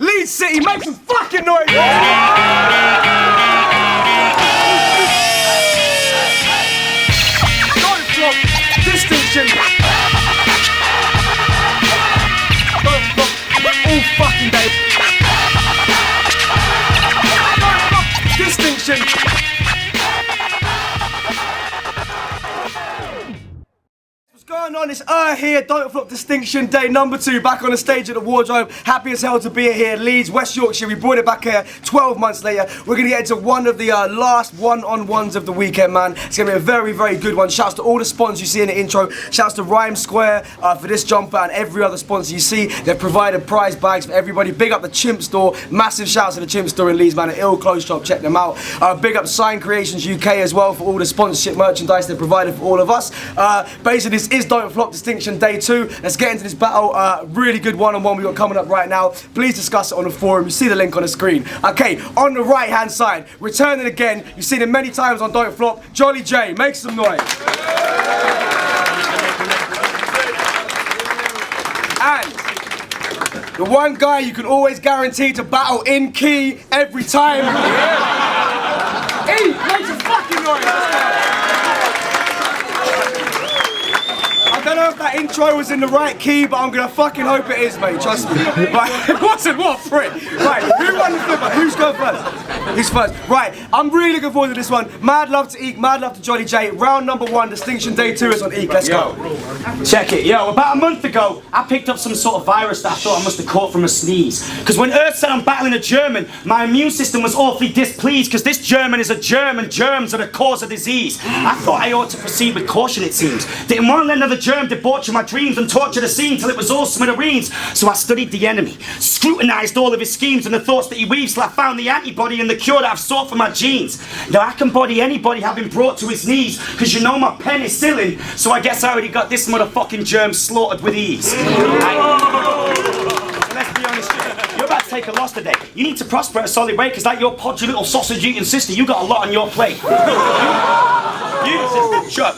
Leeds City, make some fucking noise! Don't flop distinction. Don't flop all fucking day. Don't flop distinction. Going on, it's here, Don't Flop Distinction Day number 2, back on the stage at the Wardrobe. Happy as hell to be here, Leeds, West Yorkshire. We brought it back here 12 months later. We're going to get into one of the last one-on-ones of the weekend, man. It's going to be a very, very good one. Shouts to all the sponsors you see in the intro. Shouts to Rhyme Square for this jumper and every other sponsor you see. They've provided prize bags for everybody. Big up the Chimp Store. Massive shouts to the Chimp Store in Leeds, man. An ill clothes shop, check them out. Big up Sign Creations UK as well for all the sponsorship merchandise they've provided for all of us. Basically, this is Don't Flop Distinction Day 2. Let's get into this battle. Really good one-on-one we got coming up right now. Please discuss it on the forum. You see the link on the screen. Okay, on the right-hand side, returning again. You've seen him many times on Don't Flop. JOLLYJAY, make some noise. And the one guy you can always guarantee to battle in key every time. EEK, make some fucking noise. I don't know if that intro was in the right key, but I'm gonna fucking hope it is, mate, trust me. Right, it wasn't, what a prick. Right, who won the flipper? Who's going first? Who's first? Right, I'm really looking forward to this one. Mad love to EEK, mad love to JOLLYJAY. Round number 1, Distinction Day 2 is on EEK, let's go. Check it, yo, about a month ago, I picked up some sort of virus that I thought I must have caught from a sneeze. Because when Earth said I'm battling a German, my immune system was awfully displeased because this German is a germ and germs are the cause of disease. I thought I ought to proceed with caution, it seems. Didn't want to let another germ debauch my dreams and torture the scene till it was all smithereens. So I studied the enemy, scrutinized all of his schemes and the thoughts that he weaves till I found the antibody and the cure that I've sought for my genes. Now I can body anybody having brought to his knees, cause you know my pen is sealing, so I guess I already got this motherfucking germ slaughtered with ease. Let's be honest, you're about to take a loss today. You need to prosper at a solid rate, cause like your podgy little sausage eating sister, you got a lot on your plate.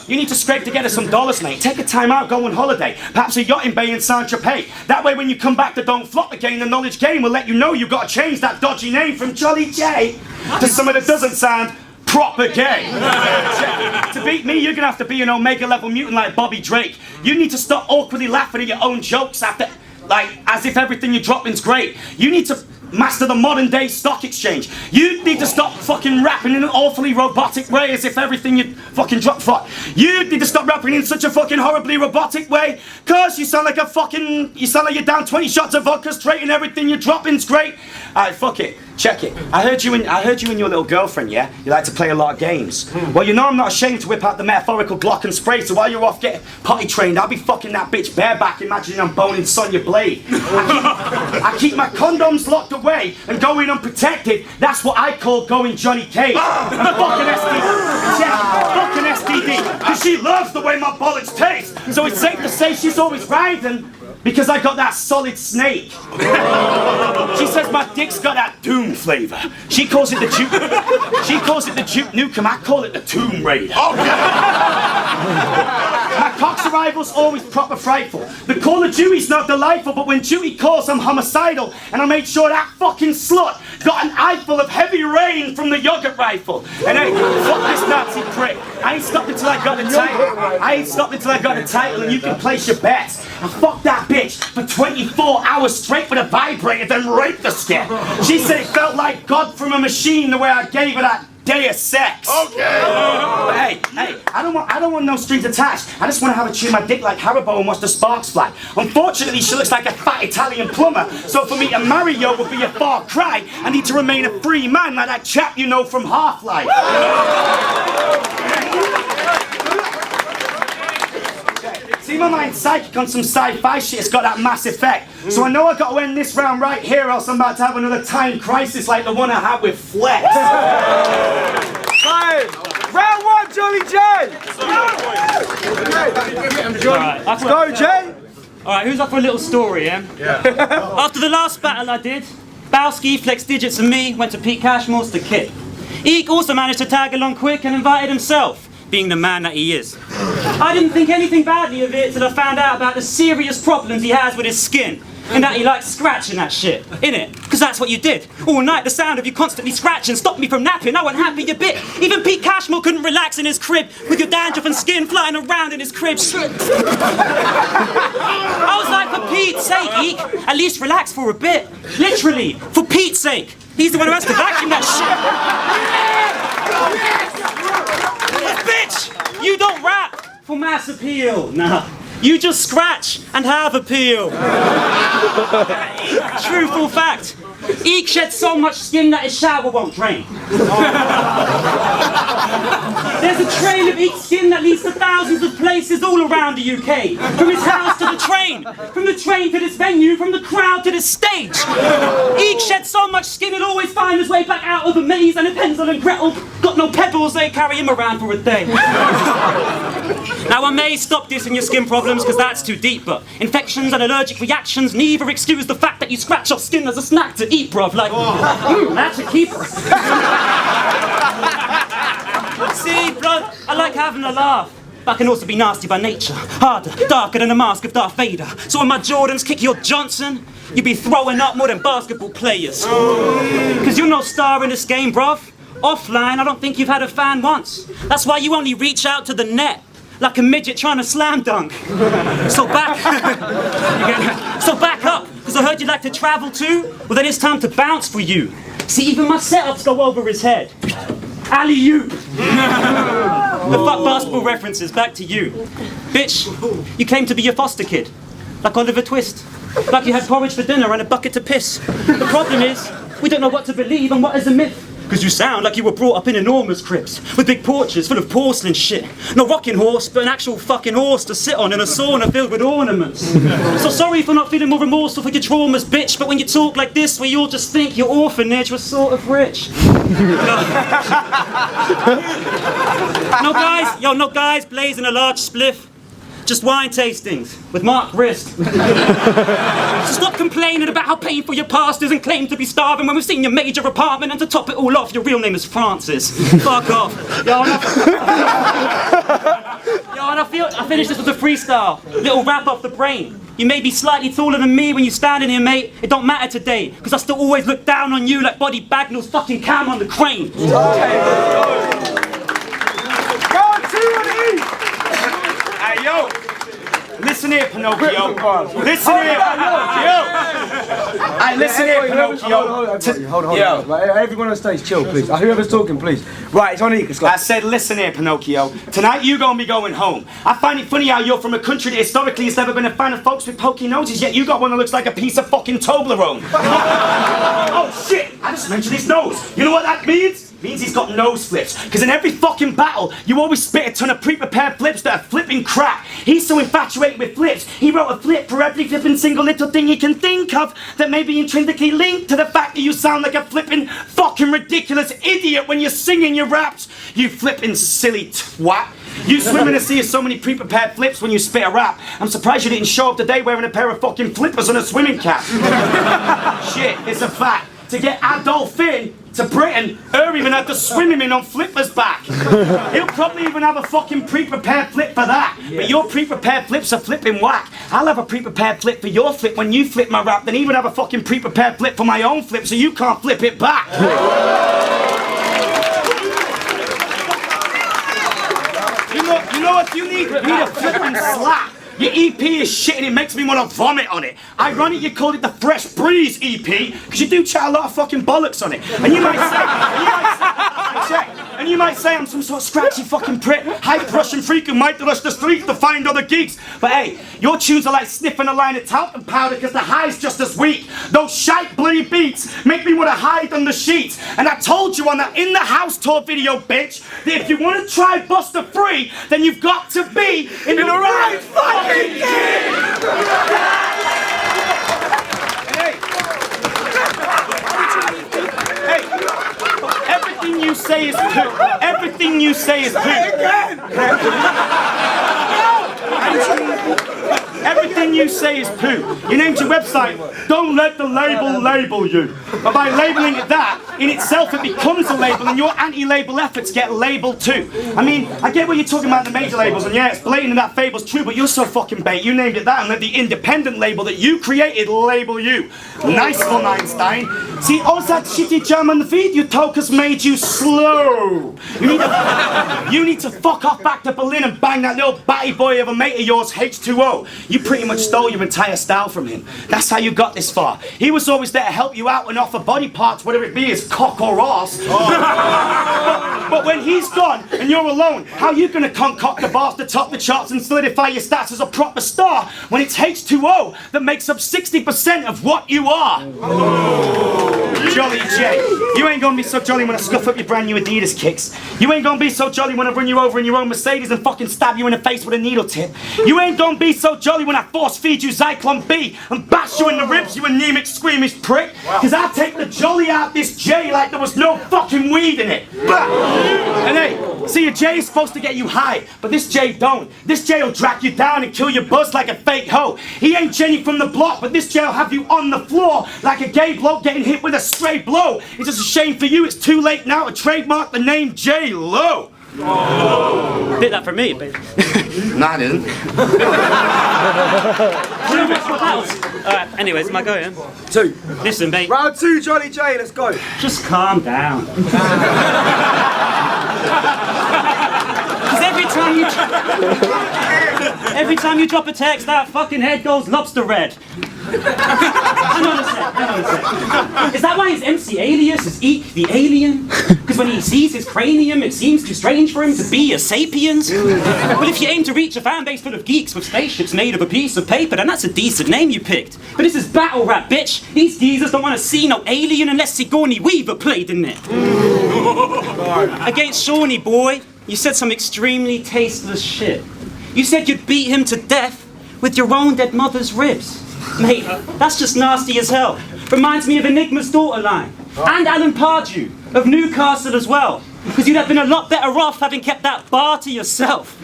You need to scrape together some dollars, mate. Take a time out, go on holiday. Perhaps a yachting bay in Saint-Tropez. That way when you come back to Don't Flop again, the knowledge game will let you know you've got to change that dodgy name from JOLLYJAY to something that doesn't sound proper gay. To beat me, you're gonna have to be an Omega level mutant like Bobby Drake. You need to stop awkwardly laughing at your own jokes after, like, as if everything you're dropping's great. You need to master the modern day stock exchange. You need to stop fucking rapping in an awfully robotic way as if everything you fucking drop. You need to stop rapping in such a fucking horribly robotic way, cause you sound like a fucking, you sound like you're down 20 shots of vodka straight and everything you're dropping's great. Alright, fuck it. Check it. I heard you and your little girlfriend, yeah? You like to play a lot of games. Well, you know I'm not ashamed to whip out the metaphorical Glock and spray, so while you're off getting potty trained, I'll be fucking that bitch bareback imagining I'm boning Sonya Blade. I keep my condoms locked away and going unprotected. That's what I call going Johnny Cage. And fucking STD. Fucking STD. Because she loves the way my bollocks taste. So it's safe to say she's always riding because I got that solid snake. She says my dick's got that doom flavour. She calls it the Duke Nukem. I call it the Tomb Raider. My cock's arrival's always proper frightful. The Call of Duty's not delightful, but when duty calls, I'm homicidal. And I made sure that fucking slut got an eyeful of heavy rain from the yogurt rifle. And hey, fuck this Nazi prick. I ain't stopped until I got the title. And you can place your bets. I fucked that bitch for 24 hours straight with a vibrator, then raped the skit. She said it felt like God from a machine the way I gave her that day of sex. Okay. But hey, I don't want no strings attached. I just want to have her chew my dick like Haribo and watch the sparks fly. Unfortunately, she looks like a fat Italian plumber, so for me to marry her would be a far cry. I need to remain a free man like that chap you know from Half-Life. See, my mind's psychic on some sci-fi shit, it's got that mass effect. So I know I got to end this round right here, else I'm about to have another time crisis like the one I had with Flex. Round 1, JOLLYJAY! Let's go, Jay! Alright, who's up for a little story, yeah? After the last battle I did, Bowski, Flex Digits and me went to Pete Cashmore's to Kip. EEK also managed to tag along quick and invited himself, being the man that he is. I didn't think anything badly of it till I found out about the serious problems he has with his skin. in that he likes scratching that shit, innit? Because that's what you did. All night, the sound of you constantly scratching stopped me from napping. I wasn't happy a bit. Even Pete Cashmore couldn't relax in his crib with your dandruff and skin flying around in his crib. I was like, for Pete's sake, Eek, at least relax for a bit. Literally, for Pete's sake. He's the one who has to vacuum that shit. Bitch, you don't rap for mass appeal. Nah. You just scratch and have appeal. Truthful fact. Eek sheds so much skin that his shower won't drain. There's a trail of Eek's skin that leads to thousands of places all around the UK. From his house to the train. From the train to this venue. From the crowd to this stage. Eek sheds so much skin he'll always find his way back out of a maze. And if Hansel and Gretel got no pebbles, they carry him around for a day. Now I may stop dissing your skin problems because that's too deep, but infections and allergic reactions neither excuse the fact that you scratch your skin as a snack to eat, bruv. Like, that's a keeper. See, blood, I like having a laugh. But I can also be nasty by nature. Harder, darker than the mask of Darth Vader. So when my Jordans kick your Johnson, you be throwing up more than basketball players. Because you're no star in this game, bruv. Offline, I don't think you've had a fan once. That's why you only reach out to the net. Like a midget trying to slam dunk. So back up, because I heard you like to travel too. Well then it's time to bounce for you. See, even my setups go over his head. Alley-oop. The fuck basketball references, back to you. Bitch, you claim to be a foster kid. Like Oliver Twist. Like you had porridge for dinner and a bucket to piss. The problem is, we don't know what to believe and what is a myth. Because you sound like you were brought up in enormous cribs with big porches full of porcelain shit. No rocking horse, but an actual fucking horse to sit on in a sauna filled with ornaments. So sorry for not feeling more remorseful for your traumas, bitch, but when you talk like this, we all just think your orphanage was sort of rich. No guys blazing a large spliff. Just wine tastings with marked wrist. So stop complaining about how painful your past is and claim to be starving when we've seen your major apartment, and to top it all off, your real name is Francis. Fuck off. Yo, and I finished this with a freestyle. Little rap off the brain. You may be slightly taller than me when you're standing here, mate. It don't matter today, because I still always look down on you like Buddy Bagnall's fucking cam on the crane. Hey, yo! Listen here, Pinocchio. Listen here, Pinocchio. Hey, listen here, Pinocchio. Hold on. Right, everyone on stage, chill, please. Whoever's talking, please. Right, it's on EEK. I said, listen here, Pinocchio. Tonight you gonna be going home. I find it funny how you're from a country that historically has never been a fan of folks with pokey noses, yet you got one that looks like a piece of fucking Toblerone. Oh shit! I just mentioned his nose. You know what that means? Means he's got nose flips. Because in every fucking battle, you always spit a ton of pre-prepared flips that are flipping crap. He's so infatuated with flips, he wrote a flip for every flipping single little thing he can think of that may be intrinsically linked to the fact that you sound like a flipping fucking ridiculous idiot when you're singing your raps. You flipping silly twat. You swim in a sea of so many pre-prepared flips when you spit a rap. I'm surprised you didn't show up today wearing a pair of fucking flippers and a swimming cap. Shit, it's a fact. To get Adolf in to Britain, even had to swim him in on Flipper's back. He'll probably even have a fucking pre-prepared flip for that. Yeah. But your pre-prepared flips are flipping whack. I'll have a pre-prepared flip for your flip when you flip my rap, then even have a fucking pre-prepared flip for my own flip so you can't flip it back. You know what you need? You need a flipping slap. Your EP is shit and it makes me want to vomit on it. Ironic you called it the Fresh Breeze EP, because you do chat a lot of fucking bollocks on it. And you might say I'm some sort of scratchy fucking prick, hype-Russian freak who might rush the streets to find other geeks. But hey, your tunes are like sniffing a line of talcum powder because the high's just as weak. Those shite bloody beats make me want to hide under sheets. And I told you on that In the House tour video, bitch, that if you want to try Buster Free, then you've got to be in the right fucking Hey, everything you say is poo. Everything you say is poo. Everything Everything you say is poo. You named your website, Don't Let the Label Label You. But by labeling it that, in itself it becomes a label and your anti-label efforts get labeled too. I mean, I get what you're talking about the major labels and yeah, it's blatant and that fable's true, but you're so fucking bait. You named it that and let the independent label that you created label you. Nice one, Einstein. See, all that shitty German feed you took has made you slow. You need to fuck off back to Berlin and bang that little batty boy of a mate of yours, H2O. You pretty much stole your entire style from him. That's how you got this far. He was always there to help you out and offer body parts, whether it be his cock or ass. But when he's gone and you're alone, how are you going to concoct the bars to top the charts and solidify your stats as a proper star when it's H2O that makes up 60% of what you are? Jolly J, you ain't gonna be so jolly when I scuff up your brand new Adidas kicks. You ain't gonna be so jolly when I run you over in your own Mercedes and fucking stab you in the face with a needle tip. You ain't gonna be so jolly when I force feed you Zyklon B and bash you in the ribs, you anemic squeamish prick. Cause I take the jolly out this J like there was no fucking weed in it. And hey, see, a J is supposed to get you high, but this J don't. This J will drag you down and kill your buzz like a fake hoe. He ain't Jenny from the block, but this J will have you on the floor like a gay bloke getting hit with a stray blow. It's just a shame for you, it's too late now to trademark the name J-Lo. Oh. Bit that for me, baby. Nah, I didn't. Alright, anyways, am I going? 2. Listen, mate. Round 2, Jolly J, let's go. Just calm down. Because every time you drop a text, that fucking head goes lobster red. Hang on a sec. Is that why his MC alias is EEK the alien? Because when he sees his cranium, it seems too strange for him to be a sapiens? Well, if you aim to reach a fan base full of geeks with spaceships made of a piece of paper, then that's a decent name you picked. But this is battle rap, bitch. These geezers don't want to see no alien unless Sigourney Weaver played in it. Against Shawnee, boy, you said some extremely tasteless shit. You said you'd beat him to death with your own dead mother's ribs. Mate, that's just nasty as hell. Reminds me of Enigma's daughter line. And Alan Pardew of Newcastle as well. Because you'd have been a lot better off having kept that bar to yourself.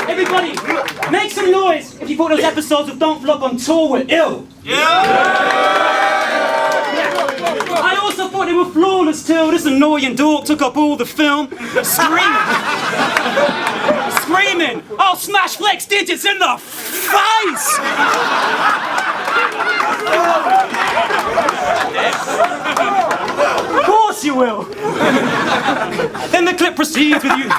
Everybody, make some noise if you thought those episodes of Don't Flop on tour were ill. I also thought they were flawless till this annoying dork took up all the film, screaming, "I'll smash Flex digits in the face!" Of course you will. Then the clip proceeds with you.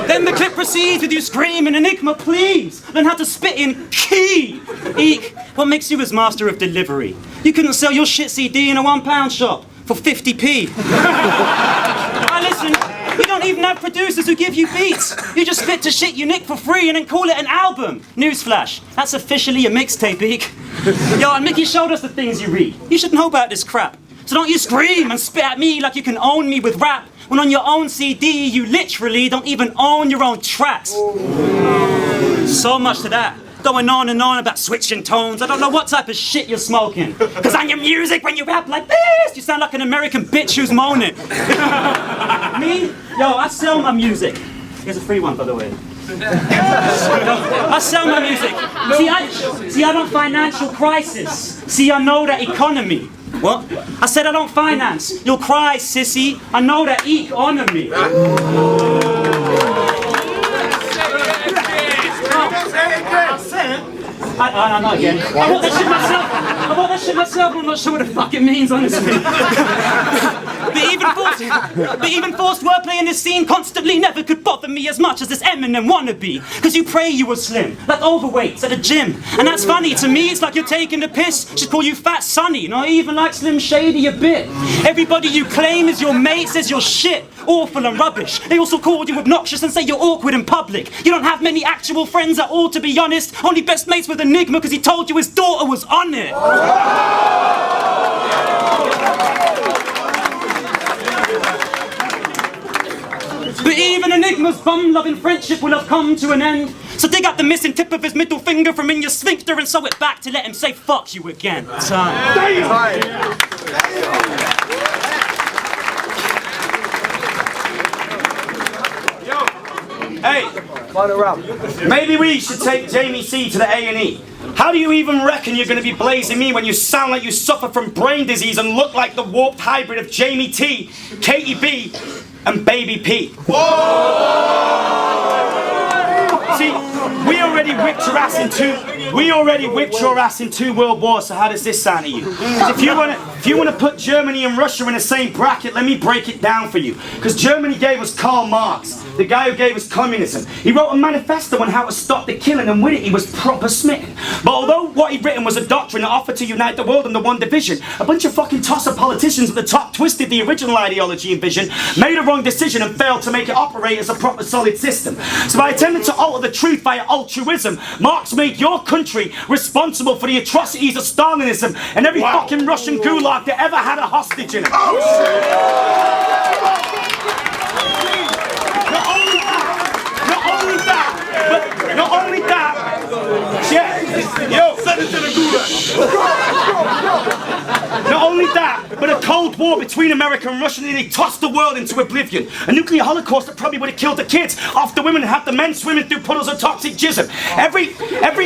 Then the clip proceeds with you screaming, "Enigma, please learn how to spit in key." EEK, what makes you as master of delivery? You couldn't sell your shit CD in a £1 shop for 50p. Now listen, you don't even have producers who give you beats. You just spit to shit you nick for free and then call it an album. Newsflash, that's officially a mixtape, EEK. Yo, and Mickey showed us the things you read. You should know about this crap. So don't you scream and spit at me like you can own me with rap, when on your own CD you literally don't even own your own tracks. So much to that. Going on and on about switching tones. I don't know what type of shit you're smoking. Cause on your music, when you rap like this, you sound like an American bitch who's moaning. Me? Yo, I sell my music. Here's a free one, by the way. I sell my music. See, I don't financial crisis. See, I know that economy. What? I said I don't finance. You'll cry, sissy. I know that economy. Not again. I bought that shit myself. I'm not sure what the fuck it means, honestly. But even forced wordplay in this scene constantly never could bother me as much as this Eminem wannabe. Cause you pray you were slim, like overweights at a gym. And that's funny, to me it's like you're taking the piss. Should call you Fat Sonny, not even like Slim Shady a bit. Everybody you claim is your mate says you're shit, awful and rubbish. They also call you obnoxious and say you're awkward in public. You don't have many actual friends at all, to be honest. Only best mates with Enigma because he told you his daughter was on it. But even Enigma's bum-loving friendship will have come to an end. So dig out the missing tip of his middle finger from in your sphincter and sew it back to let him say fuck you again. Time. Hey, Final round. maybe we should take Jamie C to the A&E. How do you even reckon you're going to be blazing me when you sound like you suffer from brain disease and look like the warped hybrid of Jamie T, Katie B, and Baby P? See, we already whipped your ass in two world wars, so how does this sound to you? 'Cause if you wanna put Germany and Russia in the same bracket, let me break it down for you. Because Germany gave us Karl Marx, the guy who gave us communism. He wrote a manifesto on how to stop the killing, and with it he was proper smitten. But although what he'd written was a doctrine that offered to unite the world under one division, a bunch of fucking tosser politicians at the top twisted the original ideology and vision, made a wrong decision and failed to make it operate as a proper solid system. So by attempting to alter the truth via altruism, Marx made your country responsible for the atrocities of Stalinism and every fucking Russian gulag that ever had a hostage in it. Not only that, not only that, but a Cold War between America and Russia nearly tossed the world into oblivion. A nuclear holocaust that probably would have killed the kids off the women and had the men swimming through puddles of toxic jism. Every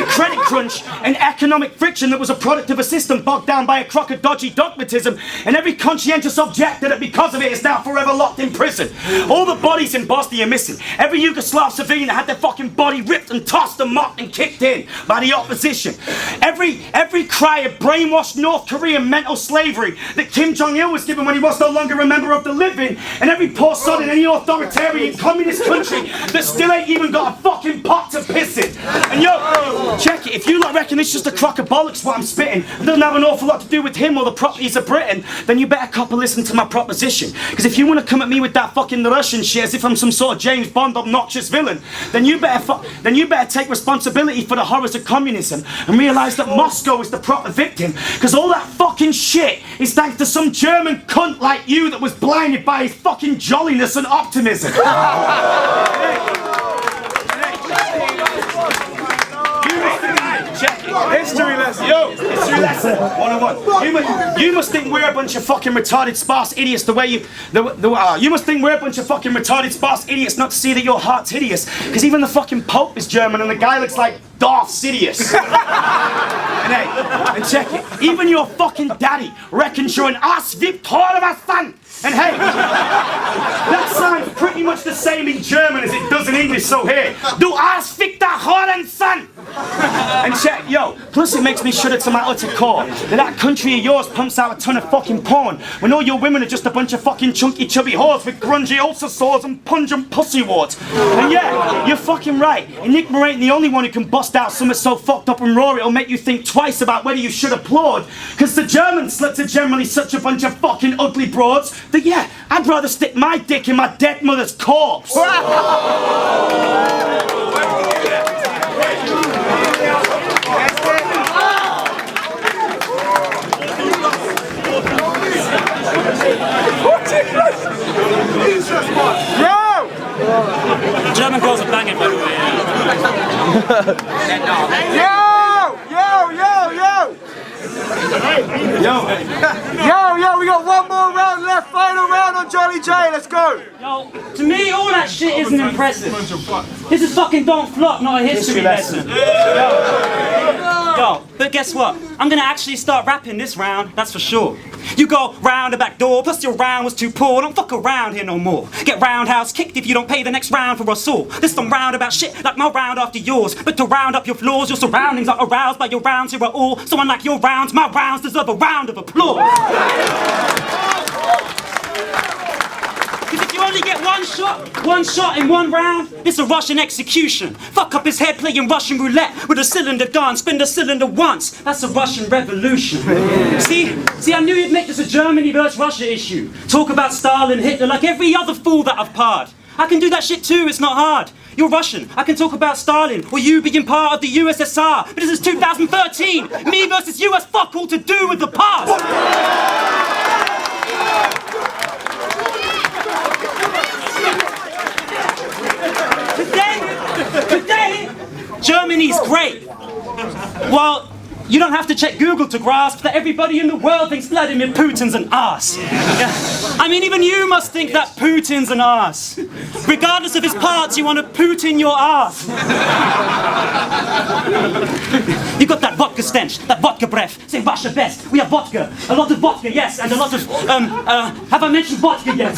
credit crunch and economic friction that was a product of a system bogged down by a crock of dodgy dogmatism, and every conscientious objector that because of it is now forever locked in prison. All the bodies in Bosnia are missing. Every Yugoslav civilian that had their fucking body ripped and tossed and mocked and kicked in by the opposition. Every cry of brainwashed North Korean mental slavery that Kim Jong-il was given when he was no longer a member of the living, and every poor sod in any authoritarian communist country that still ain't even got a fucking pot to piss in. And yo, check it, if you lot reckon it's just a crock of bollocks what I'm spitting, it doesn't have an awful lot to do with him or the properties of Britain, then you better cop a listen to my proposition. Because if you want to come at me with that fucking Russian shit as if I'm some sort of James Bond obnoxious villain, then you better take responsibility for the horrors of communism and realise that Moscow is the proper victim, because all that fucking shit is thanks to some German cunt like you that was blinded by his fucking jolliness and optimism. Check it. History lesson. Yo, history lesson 101. You must think we're a bunch of fucking retarded sparse idiots you must think we're a bunch of fucking retarded sparse idiots not to see that your heart's hideous. Because even the fucking Pope is German and the guy looks like Darth Sidious. and check it. Even your fucking daddy reckons you're an ass Victor of a son. And hey, that sounds pretty much the same in German as it does in English, so here. Du ass Victor Horen son. And check, yo, plus it makes me shudder to my utter core that country of yours pumps out a ton of fucking porn when all your women are just a bunch of fucking chunky chubby whores with grungy ulcer sores and pungent pussy warts. And yeah, you're fucking right. Enigma ain't the only one who can bust out something so fucked up and raw it'll make you think twice about whether you should applaud. Because the German sluts are generally such a bunch of fucking ugly broads that yeah, I'd rather stick my dick in my dead mother's corpse. German girls are banging, by the way. Yo, we got one more round left, final round on Jolly J, let's go. Yo, to me, all that shit isn't impressive. This is fucking Don't Flop, not a history lesson. Yo, but guess what? I'm gonna actually start rapping this round, that's for sure. You go round the back door, plus your round was too poor. Don't fuck around here no more. Get roundhouse kicked if you don't pay the next round for us all. This some roundabout shit like my round after yours. But to round up your flaws, your surroundings are aroused by your rounds here are all. So unlike your rounds, my rounds deserve a round of applause. Because if you only get one shot in one round, it's a Russian execution. Fuck up his head playing Russian roulette with a cylinder gun, spin the cylinder once. That's a Russian revolution. See, I knew you'd make this a Germany versus Russia issue. Talk about Stalin, Hitler, like every other fool that I've parred. I can do that shit too, it's not hard. You're Russian, I can talk about Stalin, or you being part of the USSR. But this is 2013, me versus you has fuck all to do with the past. Today, Germany's great. Well, You don't have to check Google to grasp that everybody in the world thinks Vladimir Putin's an arse. Yeah. I mean, even you must think that Putin's an arse. Regardless of his parts, you want to Putin your arse. You got that vodka stench, that vodka breath. Say Russia best. We have vodka. A lot of vodka, yes, and a lot of, have I mentioned vodka yet?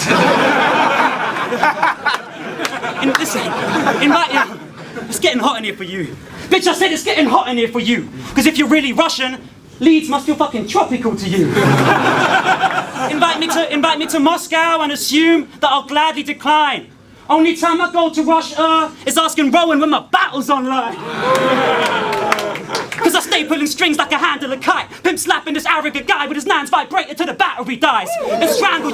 It's getting hot in here for you. Bitch, I said it's getting hot in here for you. Because if you're really Russian, Leeds must feel fucking tropical to you. Invite me to Moscow and assume that I'll gladly decline. Only time I go to Russia is asking Rowan when my battle's online. Cause I stay pulling strings like a handle of kite. Pimp slapping this arrogant guy with his nan's vibrator till the battery dies. And strangle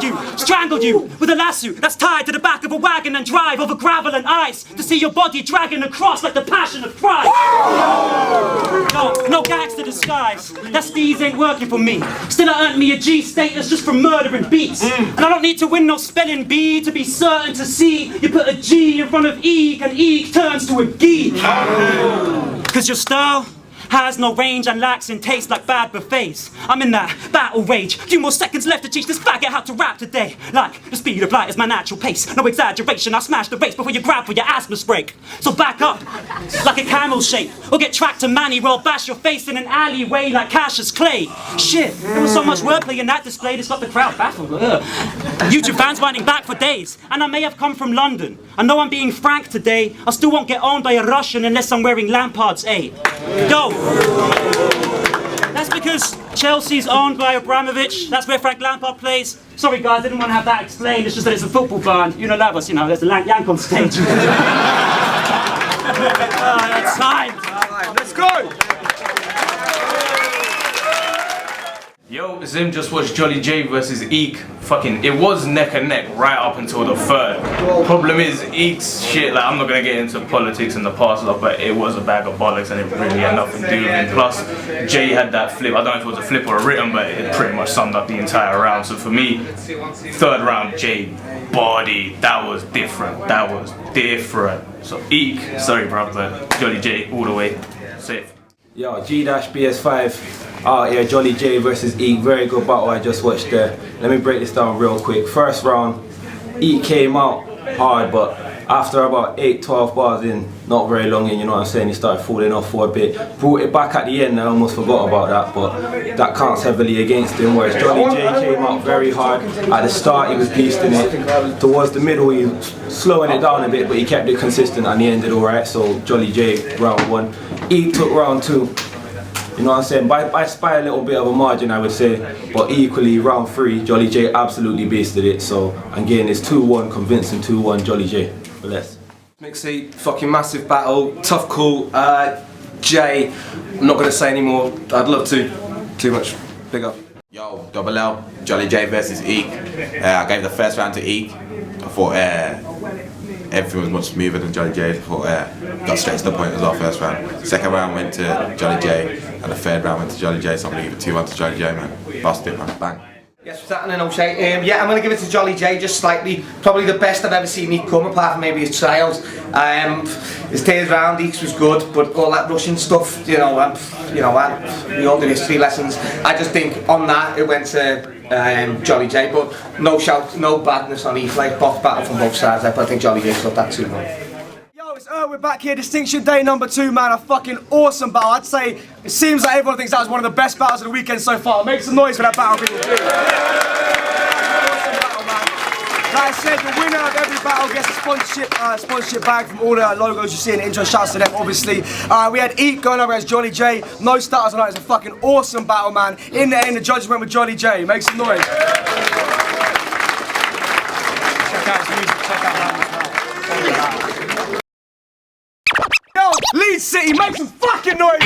you with a lasso that's tied to the back of a wagon and drive over gravel and ice to see your body dragging across like the passion of Christ. No gags to disguise. That steez ain't working for me. Still I earned me a G status just from murdering beats. And I don't need to win no spelling bee to be certain to see you put a G in front of EEK and EEK turns to a geek. Cause your style has no range and lacks in taste like bad buffets. I'm in that battle rage. Few more seconds left to teach this faggot how to rap today. Like, the speed of light is my natural pace. No exaggeration, I smash the race before you grab for your asthma break. So back up, like a camel shape. Or get tracked to Manny, roll bash your face in an alleyway like Cassius Clay. Shit, there was so much wordplay in that display, it's got the crowd baffled. YouTube fans winding back for days. And I may have come from London. I know I'm being frank today. I still won't get owned by a Russian unless I'm wearing Lampard's A. Go! That's because Chelsea's owned by Abramovich. That's where Frank Lampard plays. Sorry guys, I didn't want to have that explained. It's just that it's a football band. You know Lavos, you know, there's a yank on stage. That's time. Alright, let's go! Yo, Zim just watched JOLLYJAY versus EEK. Fucking, it was neck and neck right up until the third. Problem is, EEK's shit, like, I'm not gonna get into politics and the past stuff, but it was a bag of bollocks and it really had nothing to do with him. Plus, Jay had that flip, I don't know if it was a flip or a written, but it pretty much summed up the entire round. So for me, third round, Jay body, that was different. So EEK, sorry bro, but JOLLYJAY all the way, safe. Yo, G-BS5 out here, JOLLYJAY versus EEK, very good battle I just watched there. Let me break this down real quick. First round, EEK came out hard, but after about 8-12 bars in, not very long in, you know what I'm saying, he started falling off for a bit. Brought it back at the end, I almost forgot about that, but that counts heavily against him, whereas JOLLYJAY came out very hard. At the start he was beasting it, towards the middle he was slowing it down a bit, but he kept it consistent and he ended alright, so JOLLYJAY round 1. EEK took round 2, you know what I'm saying, by a little bit of a margin I would say, but equally round 3, JOLLYJAY absolutely beasted it, so again it's 2-1, convincing 2-1 JOLLYJAY. Bless. Mixie, fucking massive battle, tough call. Jay, I'm not gonna say anymore. I'd love to. Too much. Big up. Yo, Double L, JOLLYJAY versus EEK. I gave the first round to EEK. I thought everything was much smoother than JOLLYJAY. I thought got straight to the point as well first round. Second round went to JOLLYJAY, and the third round went to JOLLYJAY. So I'm gonna give it 2-1 to JOLLYJAY, man. Bust it, man. Bang. Yes, what's happening, O'Shea? Yeah, I'm going to give it to JOLLYJAY just slightly. Probably the best I've ever seen EEK come, apart from maybe his trials. His third round, EEK's was good, but all that Russian stuff, we all did history lessons. I just think on that it went to JOLLYJAY, but no shout, no badness on EEK. Like both battle from both sides, but I think JOLLYJAY got that 2-1. It's we're back here, Distinction Day number 2, man. A fucking awesome battle. I'd say it seems like everyone thinks that was one of the best battles of the weekend so far. Make some noise for that battle, people. Awesome battle, man. Like I said, the winner of every battle gets a sponsorship bag from all the logos you see in the intro. Shouts to them, obviously. We had EEK going over as JOLLYJAY. No starters on that. It's a fucking awesome battle, man. In the end, the judges went with JOLLYJAY. Make some noise. Check out his music. Check out that. Leeds City, make some fucking noise!